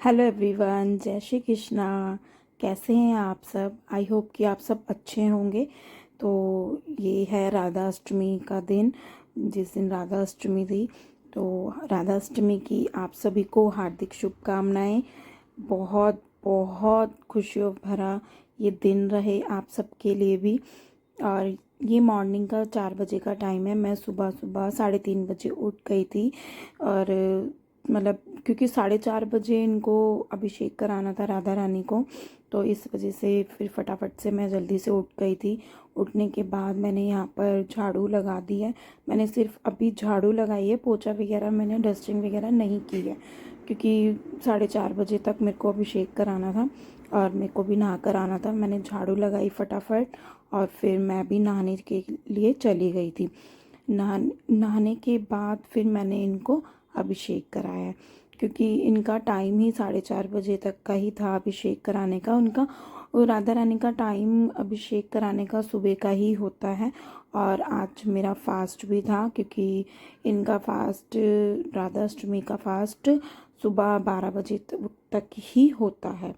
Hello everyone, जय श्री कृष्णा। कैसे हैं आप सब? आई होप कि आप सब अच्छे होंगे। तो ये है राधा अष्टमी का दिन, जिस दिन राधा अष्टमी थी। तो राधा अष्टमी की आप सभी को हार्दिक शुभकामनाएं। बहुत बहुत खुशियों भरा ये दिन रहे आप सबके लिए भी। और ये मॉर्निंग का 4 बजे का टाइम है। मैं सुबह सुबह 3:30 बजे उठ गई थी। और मतलब क्योंकि 4:30 बजे इनको अभिषेक कराना था राधा रानी को, तो इस वजह से फिर फटाफट से मैं जल्दी से उठ गई थी। उठने के बाद मैंने यहाँ पर झाड़ू लगा दी है। मैंने सिर्फ अभी झाड़ू लगाई है, पोछा वगैरह मैंने डस्टिंग वगैरह नहीं की है, क्योंकि 4:30 बजे तक मेरे को अभिषेक कराना था और मेरे को भी नहा कर आना था। मैंने झाड़ू लगाई फटाफट और फिर मैं भी नहाने के लिए चली गई थी। नहाने के बाद फिर मैंने इनको अभिषेक कराया, क्योंकि इनका टाइम ही 4:30 बजे तक का ही था अभिषेक कराने का उनका। और राधा रानी का टाइम अभिषेक कराने का सुबह का ही होता है। और आज मेरा फास्ट भी था, क्योंकि इनका फास्ट, राधा अष्टमी का फास्ट सुबह 12 बजे तक ही होता है।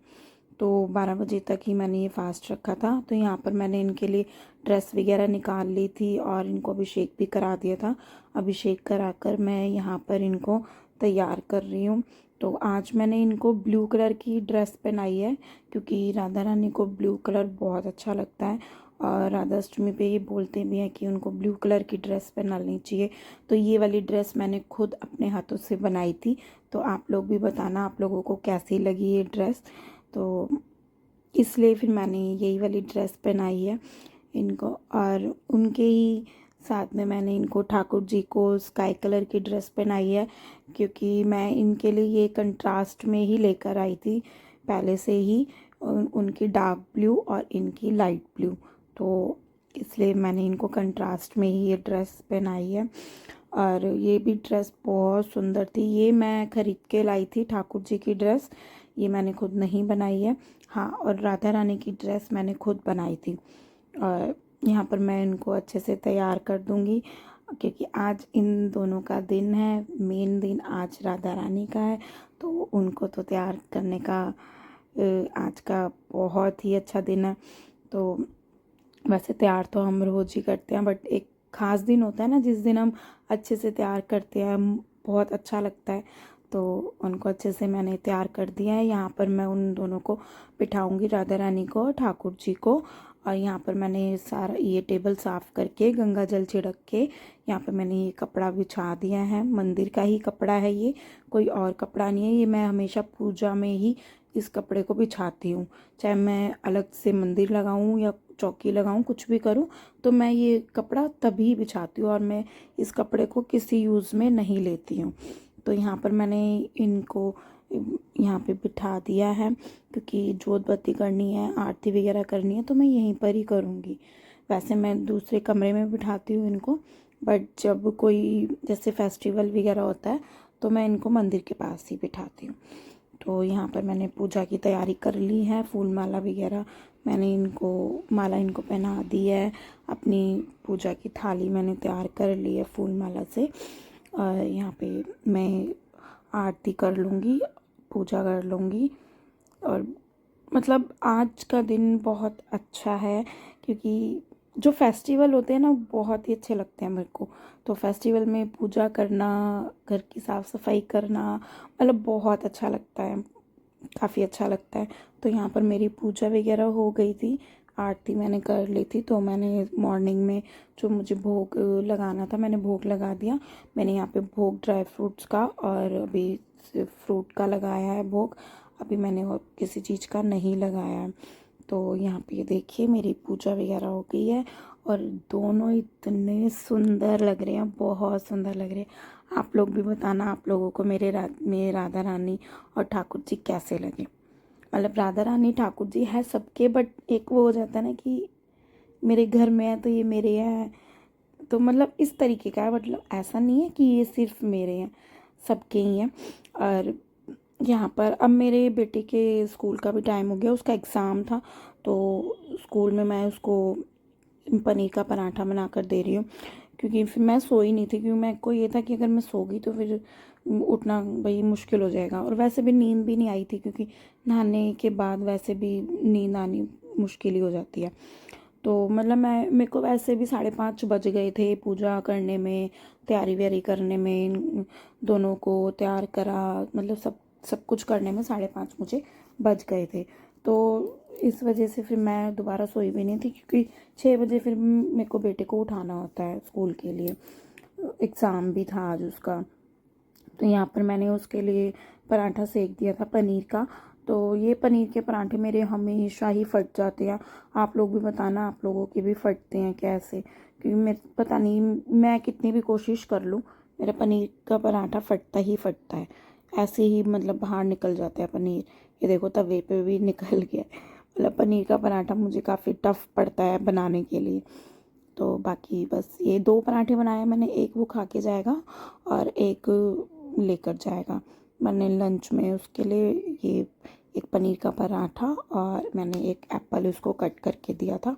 तो 12 बजे तक ही मैंने ये फास्ट रखा था। तो यहाँ पर मैंने इनके लिए ड्रेस वगैरह निकाल ली थी और इनको अभिषेक भी करा दिया था। अभिषेक कराकर मैं यहाँ पर इनको तैयार कर रही हूँ। तो आज मैंने इनको ब्लू कलर की ड्रेस पहनाई है, क्योंकि राधा रानी को ब्लू कलर बहुत अच्छा लगता है। और राधा अष्टमी पे ये बोलते भी हैं कि उनको ब्लू कलर की ड्रेस पहनानी चाहिए। तो ये वाली ड्रेस मैंने खुद अपने हाथों से बनाई थी। तो आप लोग भी बताना आप लोगों को कैसी लगी ये ड्रेस। तो इसलिए फिर मैंने यही वाली ड्रेस पहनाई है इनको। और उनके ही साथ में मैंने इनको ठाकुर जी को स्काई कलर की ड्रेस पहनाई है, क्योंकि मैं इनके लिए ये कंट्रास्ट में ही लेकर आई थी पहले से ही। उनकी डार्क ब्लू और इनकी लाइट ब्लू, तो इसलिए मैंने इनको कंट्रास्ट में ही ये ड्रेस पहनाई है। और ये भी ड्रेस बहुत सुंदर थी। ये मैं ख़रीद के लाई थी ठाकुर जी की ड्रेस, ये मैंने खुद नहीं बनाई है। हाँ, और राधा रानी की ड्रेस मैंने खुद बनाई थी। और यहाँ पर मैं इनको अच्छे से तैयार कर दूँगी, क्योंकि आज इन दोनों का दिन है। मेन दिन आज राधा रानी का है, तो उनको तो तैयार करने का आज का बहुत ही अच्छा दिन है। तो वैसे तैयार तो हम रोज़ ही करते हैं, बट एक ख़ास दिन होता है ना जिस दिन हम अच्छे से तैयार करते हैं, बहुत अच्छा लगता है। तो उनको अच्छे से मैंने तैयार कर दिया है। यहाँ पर मैं उन दोनों को बिठाऊंगी, राधा रानी को और ठाकुर जी को। और यहाँ पर मैंने सारा ये टेबल साफ़ करके गंगा जल छिड़क के यहाँ पर मैंने ये कपड़ा बिछा दिया है। मंदिर का ही कपड़ा है ये, कोई और कपड़ा नहीं है। ये मैं हमेशा पूजा में ही इस कपड़े को बिछाती हूँ, चाहे मैं अलग से मंदिर लगाऊँ या चौकी लगाऊँ, कुछ भी करूँ, तो मैं ये कपड़ा तभी बिछाती हूँ और मैं इस कपड़े को किसी यूज़ में नहीं लेती हूँ। तो यहाँ पर मैंने इनको यहाँ पे बिठा दिया है, क्योंकि जोत बत्ती करनी है, आरती वगैरह करनी है, तो मैं यहीं पर ही करूँगी। वैसे मैं दूसरे कमरे में बिठाती हूँ इनको, बट जब कोई जैसे फेस्टिवल वगैरह होता है तो मैं इनको मंदिर के पास ही बिठाती हूँ। तो यहाँ पर मैंने पूजा की तैयारी कर ली है, फूल माला वगैरह मैंने इनको, माला इनको पहना दी है। अपनी पूजा की थाली मैंने तैयार कर ली है फूल माला से। और यहाँ पे मैं आरती कर लूँगी, पूजा कर लूँगी। और मतलब आज का दिन बहुत अच्छा है, क्योंकि जो फेस्टिवल होते हैं ना बहुत ही अच्छे लगते हैं मेरे को। तो फेस्टिवल में पूजा करना, घर की साफ़ सफाई करना, मतलब बहुत अच्छा लगता है, काफ़ी अच्छा लगता है। तो यहाँ पर मेरी पूजा वगैरह हो गई थी, आरती मैंने कर ली थी। तो मैंने मॉर्निंग में जो मुझे भोग लगाना था मैंने भोग लगा दिया। मैंने यहाँ पे भोग ड्राई फ्रूट्स का और अभी फ्रूट का लगाया है भोग। अभी मैंने और किसी चीज़ का नहीं लगाया है। तो यहाँ पे देखिए मेरी पूजा वगैरह हो गई है और दोनों इतने सुंदर लग रहे हैं, बहुत सुंदर लग रहे हैं। आप लोग भी बताना आप लोगों को मेरे राधा रानी और ठाकुर जी कैसे लगे। मतलब राधा रानी ठाकुर जी है सबके, बट एक वो हो जाता है ना कि मेरे घर में है तो ये मेरे हैं, तो मतलब इस तरीके का है। मतलब ऐसा नहीं है कि ये सिर्फ मेरे हैं, सबके ही हैं। और यहाँ पर अब मेरे बेटे के स्कूल का भी टाइम हो गया, उसका एग्ज़ाम था। तो स्कूल में मैं उसको पनीर का पराठा बना कर दे रही हूँ, क्योंकि फिर मैं सोई नहीं थी, क्योंकि मेरे को ये था कि अगर मैं सो गई तो फिर उठना भाई मुश्किल हो जाएगा। और वैसे भी नींद भी नहीं आई थी, क्योंकि नहाने के बाद वैसे भी नींद आनी मुश्किल ही हो जाती है। तो मतलब मेरे को वैसे भी 5:30 बज गए थे पूजा करने में, तैयारी व्यारी करने में, दोनों को तैयार करा, मतलब सब सब कुछ करने में 5:30 मुझे बज गए थे। तो इस वजह से फिर मैं दोबारा सोई भी नहीं थी, क्योंकि 6 बजे फिर मेरे को बेटे को उठाना होता है स्कूल के लिए, एग्ज़ाम भी था आज उसका। तो यहाँ पर मैंने उसके लिए पराठा सेक दिया था पनीर का। तो ये पनीर के पराठे मेरे हमेशा ही फट जाते हैं। आप लोग भी बताना, आप लोगों के भी फटते हैं कैसे? क्योंकि मैं पता नहीं, मैं कितनी भी कोशिश कर लूँ, मेरा पनीर का पराठा फटता ही फटता है। ऐसे ही मतलब बाहर निकल जाता है पनीर। ये देखो तवे पे भी निकल गया। मतलब पनीर का पराठा मुझे काफ़ी टफ पड़ता है बनाने के लिए। तो बाकी बस ये 2 पराठे बनाए मैंने, एक वो खा के जाएगा और एक लेकर जाएगा। मैंने लंच में उसके लिए ये एक पनीर का पराठा और मैंने एक एप्पल उसको कट करके दिया था,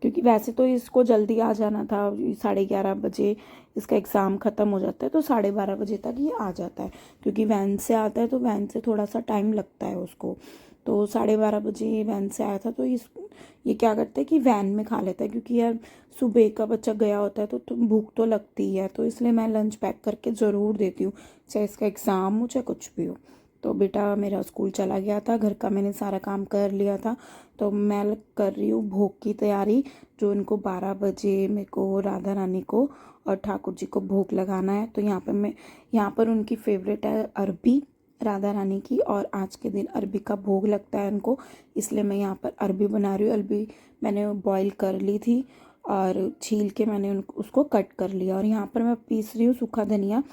क्योंकि वैसे तो इसको जल्दी आ जाना था। 11:30 बजे इसका एग्ज़ाम ख़त्म हो जाता है, तो 12:30 बजे तक ये आ जाता है, क्योंकि वैन से आता है तो वैन से थोड़ा सा टाइम लगता है उसको। तो 12:30 बजे वैन से आया था, तो ये क्या करता है कि वैन में खा लेता है, क्योंकि यार सुबह का बच्चा गया होता है तो भूख तो लगती है। तो इसलिए मैं लंच पैक करके ज़रूर देती हूँ, चाहे इसका एग्ज़ाम हो चाहे कुछ भी हो। तो बेटा मेरा स्कूल चला गया था, घर का मैंने सारा काम कर लिया था। तो मैं कर रही हूँ भोग की तैयारी, जो इनको 12 बजे मेरे को राधा रानी को और ठाकुर जी को भोग लगाना है। तो यहाँ पर उनकी फेवरेट है अरबी, राधा रानी की, और आज के दिन अरबी का भोग लगता है उनको, इसलिए मैं यहाँ पर अरबी बना रही हूँ। अरबी मैंने बॉईल कर ली थी और छील के मैंने उसको कट कर लिया। और यहाँ पर मैं पीस रही हूँ सूखा धनिया।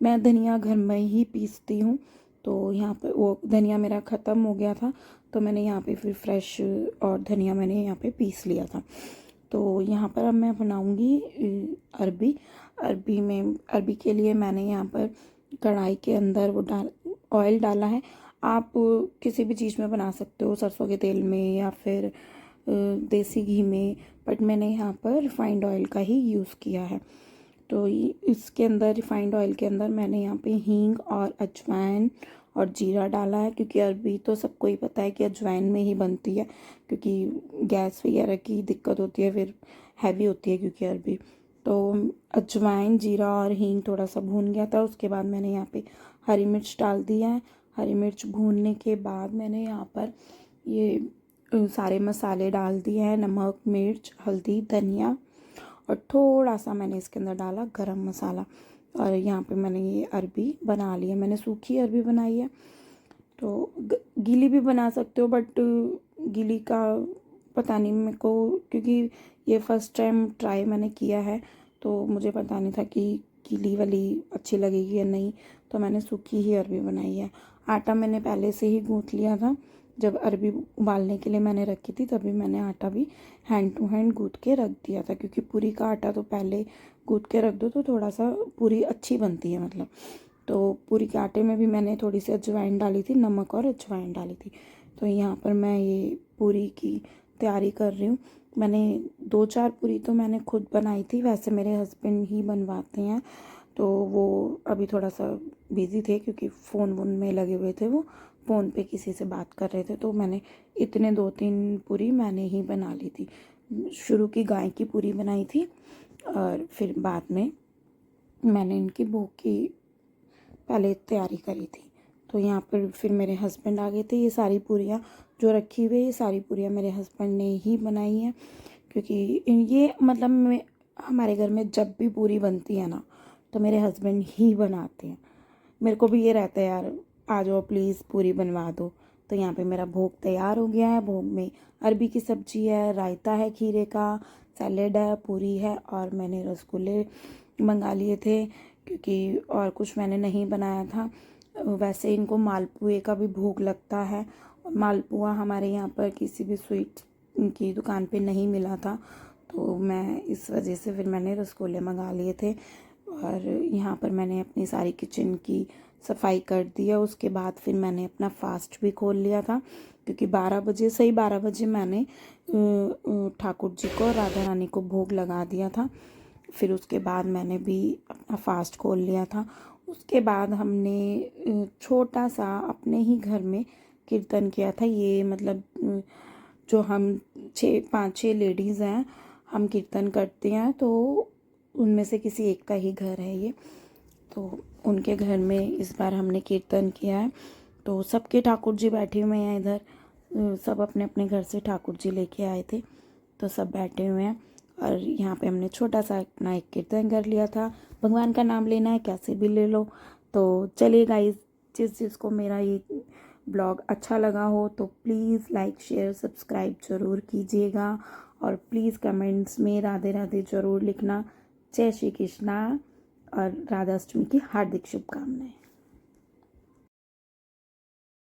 मैं धनिया घर में ही पीसती हूँ। तो यहाँ पर वो धनिया मेरा ख़त्म हो गया था, तो मैंने यहाँ पे फिर फ्रेश और धनिया मैंने यहाँ पे पीस लिया था। तो यहाँ पर अब मैं बनाऊँगी अरबी। अरबी के लिए मैंने यहाँ पर कढ़ाई के अंदर ऑयल डाला है। आप किसी भी चीज़ में बना सकते हो, सरसों के तेल में या फिर देसी घी में, बट मैंने यहाँ पर रिफाइंड ऑयल का ही यूज़ किया है। तो इसके अंदर रिफाइंड ऑयल के अंदर मैंने यहाँ पे हींग और अजवाइन और जीरा डाला है, क्योंकि अरबी तो सबको ही पता है कि अजवाइन में ही बनती है, क्योंकि गैस वगैरह की दिक्कत होती है, फिर हैवी होती है क्योंकि अरबी। तो अजवाइन, जीरा और हींग थोड़ा सा भून गया था, उसके बाद मैंने यहाँ पे हरी मिर्च डाल दिया है। हरी मिर्च भूनने के बाद मैंने यहाँ पर ये सारे मसाले डाल दिए हैं, नमक, मिर्च, हल्दी, धनिया, और थोड़ा सा मैंने इसके अंदर डाला गरम मसाला। और यहाँ पे मैंने ये अरबी बना ली है, मैंने सूखी अरबी बनाई है। तो गीली भी बना सकते हो, बट गीली का पता नहीं मेरे को, क्योंकि ये फर्स्ट टाइम ट्राई मैंने किया है, तो मुझे पता नहीं था कि गीली वाली अच्छी लगेगी या नहीं। तो मैंने सूखी ही अरबी बनाई है। आटा मैंने पहले से ही गूँथ लिया था, जब अरबी उबालने के लिए मैंने रखी थी तभी मैंने आटा भी हैंड टू हैंड गूँथ के रख दिया था, क्योंकि पूरी का आटा तो पहले गूँथ के रख दो तो थोड़ा सा पूरी अच्छी बनती है मतलब। तो पूरी के आटे में भी मैंने थोड़ी सी अजवाइन डाली थी, नमक और अजवाइन डाली थी। तो यहाँ पर मैं ये पूरी की तैयारी कर रही हूँ। मैंने 2-4 पूरी तो मैंने खुद बनाई थी, वैसे मेरे हस्बैंड ही बनवाते हैं। तो वो अभी थोड़ा सा बिज़ी थे, क्योंकि फ़ोन वोन में लगे हुए थे, वो फ़ोन पे किसी से बात कर रहे थे। तो मैंने इतने 2-3 पूरी मैंने ही बना ली थी। शुरू की गाय की पूरी बनाई थी और फिर बाद में मैंने इनकी भोग की पहले तैयारी करी थी। तो यहाँ पर फिर मेरे हस्बैंड आ गए थे। ये सारी पूरियाँ जो रखी हुई है, ये सारी पूरियाँ मेरे हस्बैंड ने ही बनाई हैं, क्योंकि ये मतलब हमारे घर में जब भी पूरी बनती है ना, तो मेरे हस्बैंड ही बनाते हैं। मेरे को भी ये रहता है यार, आ जाओ प्लीज़ पूरी बनवा दो। तो यहाँ पे मेरा भोग तैयार हो गया है। भोग में अरबी की सब्जी है, रायता है खीरे का, सैलेड है, पूरी है, और मैंने रसगुल्ले मंगा लिए थे, क्योंकि और कुछ मैंने नहीं बनाया था। वैसे इनको मालपुए का भी भोग लगता है। मालपुआ हमारे यहाँ पर किसी भी स्वीट की दुकान पे नहीं मिला था, तो मैं इस वजह से फिर मैंने रसगुल्ले मंगा लिए थे। और यहाँ पर मैंने अपनी सारी किचन की सफाई कर दी है। उसके बाद फिर मैंने अपना फास्ट भी खोल लिया था, क्योंकि 12 बजे, सही 12 बजे मैंने ठाकुर जी को, राधा रानी को भोग लगा दिया था। फिर उसके बाद मैंने भी अपना फास्ट खोल लिया था। उसके बाद हमने छोटा सा अपने ही घर में कीर्तन किया था। ये मतलब जो हम 5-6 लेडीज़ हैं, हम कीर्तन करते हैं, तो उनमें से किसी एक का ही घर है ये। तो उनके घर में इस बार हमने कीर्तन किया है। तो सबके ठाकुर जी बैठे हुए हैं इधर, सब अपने अपने घर से ठाकुर जी लेके आए थे, तो सब बैठे हुए हैं। और यहाँ पे हमने छोटा सा अपना एक कीर्तन कर लिया था। भगवान का नाम लेना है, कैसे भी ले लो। तो चलिए गाइस, जिसको मेरा ये ब्लॉग अच्छा लगा हो तो प्लीज़ लाइक शेयर सब्सक्राइब ज़रूर कीजिएगा, और प्लीज़ कमेंट्स में राधे राधे ज़रूर लिखना। जय श्री कृष्णा और राधा अष्टमी की हार्दिक शुभकामनाएं।